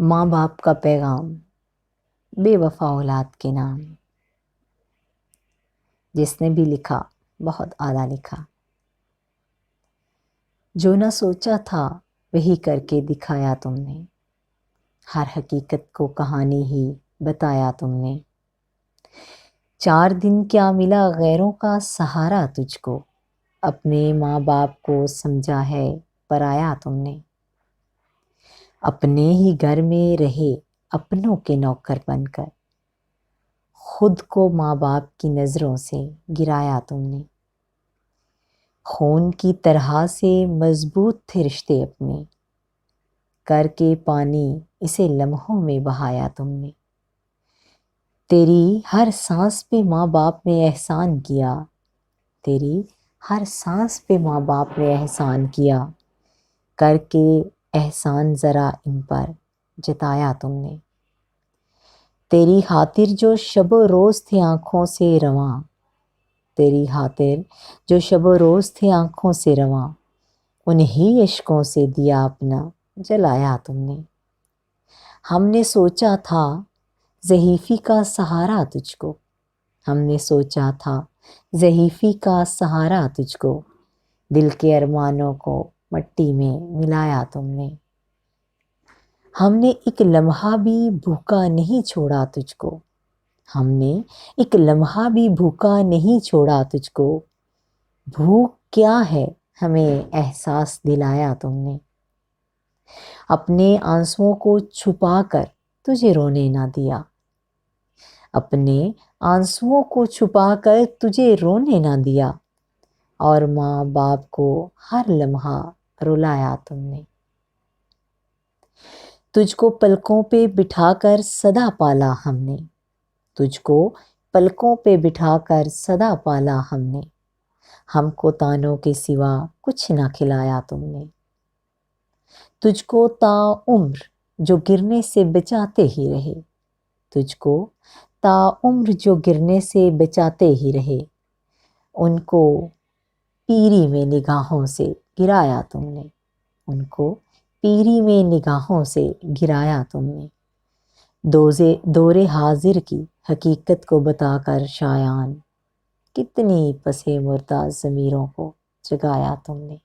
ماں باپ کا پیغام بے وفا اولاد کے نام. جس نے بھی لکھا بہت اعلیٰ لکھا. جو نہ سوچا تھا وہی کر کے دکھایا تم نے. ہر حقیقت کو کہانی ہی بتایا تم نے. 4 دن کیا ملا غیروں کا سہارا تجھ کو. اپنے ماں باپ کو سمجھا ہے پرایا تم نے. اپنے ہی گھر میں رہے اپنوں کے نوکر بن کر. خود کو ماں باپ کی نظروں سے گرایا تم نے. خون کی طرح سے مضبوط تھے رشتے اپنے. کر کے پانی اسے لمحوں میں بہایا تم نے. تیری ہر سانس پہ ماں باپ نے احسان کیا. تیری ہر سانس پہ ماں باپ نے احسان کیا. کر کے احسان ذرا ان پر جتایا تم نے. تیری خاطر جو شب و روز تھے آنکھوں سے رواں. تیری خاطر جو شب و روز تھے آنکھوں سے رواں. انہی عشقوں سے دیا اپنا جلایا تم نے. ہم نے سوچا تھا ضعیفی کا سہارا تجھ کو. ہم نے سوچا تھا ضعیفی کا سہارا تجھ کو. دل کے ارمانوں کو مٹی میں ملایا تم نے. ہم نے ایک لمحہ بھی بھوکا نہیں چھوڑا تجھ کو. ہم نے ایک لمحہ بھی بھوکا نہیں چھوڑا تجھ کو. بھوک کیا ہے ہمیں احساس دلایا تم نے. اپنے آنسوؤں کو چھپا کر تجھے رونے نہ دیا. اپنے آنسوؤں کو چھپا کر تجھے رونے نہ دیا. اور ماں باپ کو ہر لمحہ رلایا تم نے. تجھ کو پلکوں پہ بٹھا کر سدا پالا ہم نے. تجھ کو پلکوں پہ بٹھا کر سدا پالا ہم نے. ہم کو تانوں کے سوا کچھ نہ کھلایا تم نے. تجھ کو تا عمر جو گرنے سے بچاتے ہی رہے. تجھ کو تا عمر جو گرنے سے بچاتے ہی رہے. ان کو پیری میں نگاہوں سے گرایا تم نے. ان کو پیری میں نگاہوں سے گرایا تم نے. دور حاضر کی حقیقت کو بتا کر شایان کتنی پس مردہ ضمیروں کو جگایا تم نے.